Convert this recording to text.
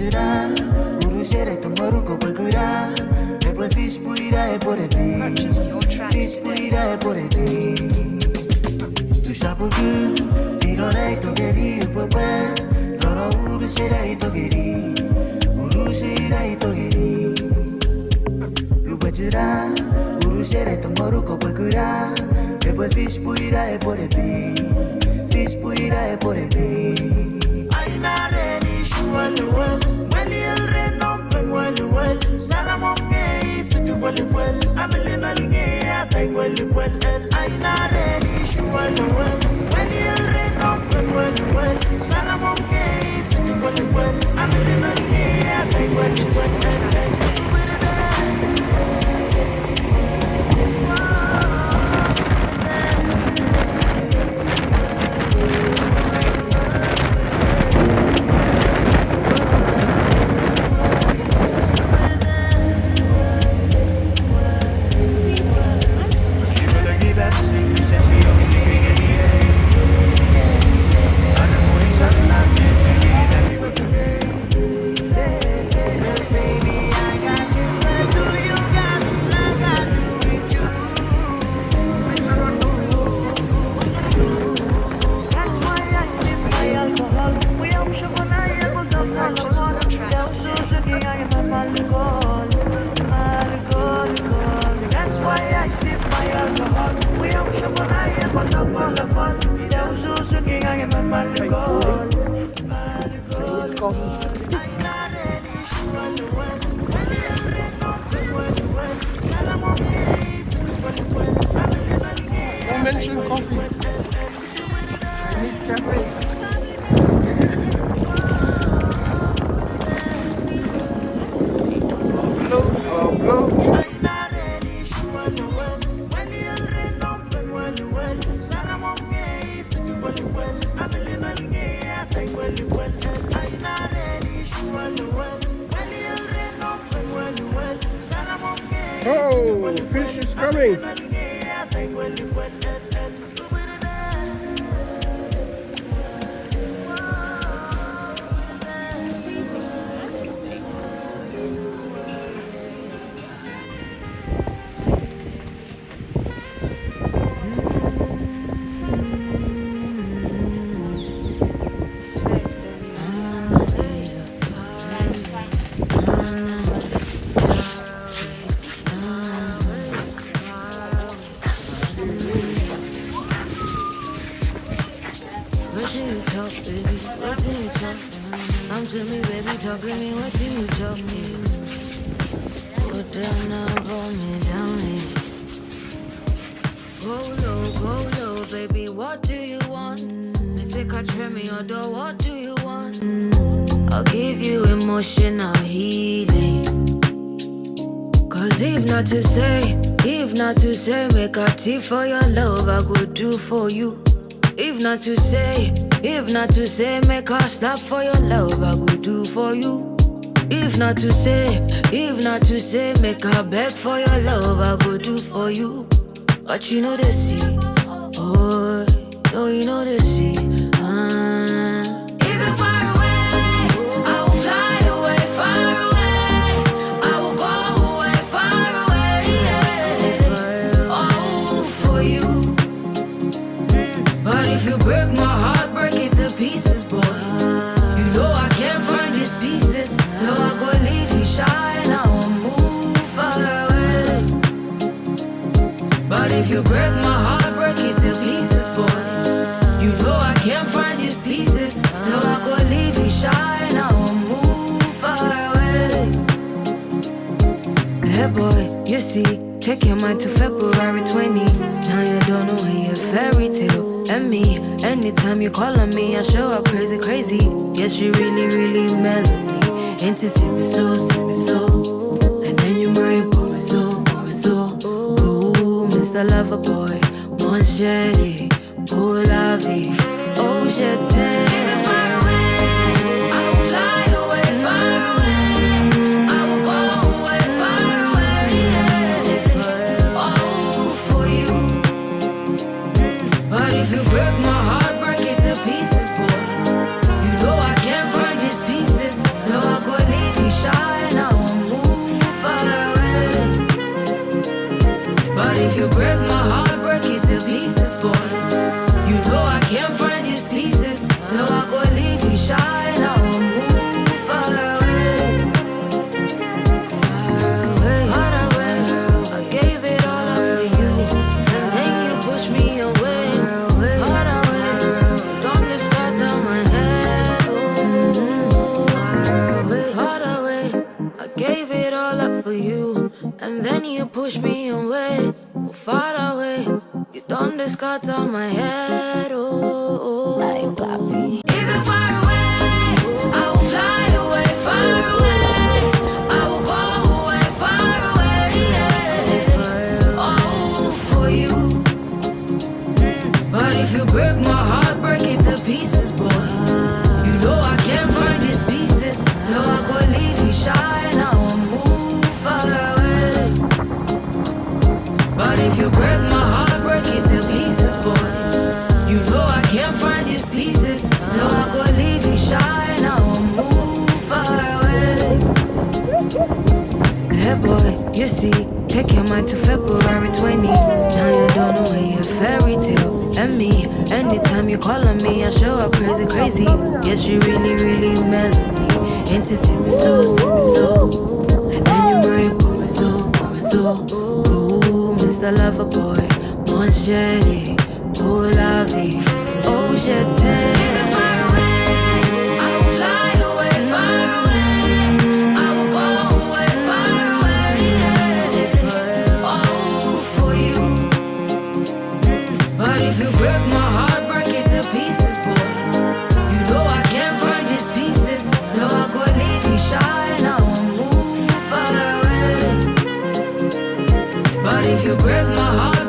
Ubajura, urushere tomoruko bagura. Ebo fish puira ebo rebi. Fish puira ebo rebi. Tu shabugu, irore itogeri ubaba. Loro urushere itogeri. Urushere itogeri. Ubajura, urushere tomoruko bagura. Ebo fish puira ebo rebi. Fish puira ebo rebi. When you rain open well, Sarah Monge, if you well, I'm a little gay, I take well, I'm not ready, when you rain open well, Sarah Monge, if you well, I'm a little gay, I take well, Don't mention coffee. I need cafe. Float. Oh, fish is coming. Come to me, baby, talk to me, what do you talk me? Put down now, pull me down, go low, baby, what do you want? Me say, catch me, or do what do you want? I'll give you emotional healing. Cause if not to say, make a tea for your love, I could do for you. If not to say, make a stop for your love, I could do for you. If not to say, make a beg for your love, I could do for you. But you know the sea, oh, no, you know the sea. Even far away, I will fly away, far away. I will go away, far away, yeah. Oh, for you. But if you break my heart, break it to pieces, boy. You know I can't find these pieces, so I go leave you shy and I will move far away. But if you break my heart, break it to pieces, boy. You know I can't find these pieces, so I go leave you shy and I will move far away. Hey boy, you see, take your mind to February 20. Now you don't know your fairy tale. And me, anytime you call on me, I show up crazy. Yes, you really mellow me. Ain't to see me so. And then you bring pour me so. Ooh, Mr. Lover Boy, mon chéri, pour la vie. Oh, je t'aime. So I go you break my heart, break it to pieces, boy. You know I can't find these pieces, so I go leave you shy. Now I'll move far away, far away. I gave it all up for you, and then you push me away, far away. Don't let start down my head, far away. I gave it all up for you, and then you push me away, far away. You don't discard on my head, Ay, papi. Even far away, I will fly away, far away. I will go away, far away, yeah. Oh, for you. But if you break my heart, break it to pieces, boy. You know I can't find these pieces, so I go leave you shy. Now I'll move far away. But if you break my heart, break it to pieces, boy. You know I can't find these pieces, so I go leave you shy. Now I'll move far away. Hey boy, you see, take your mind to February 20. Now you don't know where your fairy tale and me. Anytime you call on me, I show up crazy, crazy. Yes, you really, really melody. Into see me so, and then you bring pour me so. Ooh, Mr. Lover Boy, mon chéri, pour la vie. Oh, je t'aime. Even far away, I will fly away, far away. I will go away, far away, yeah. Oh, for you. But if you break my heart, break it to pieces, boy. You know I can't find these pieces, so I go leave you shy. Now I'll move far away. But if you break my heart,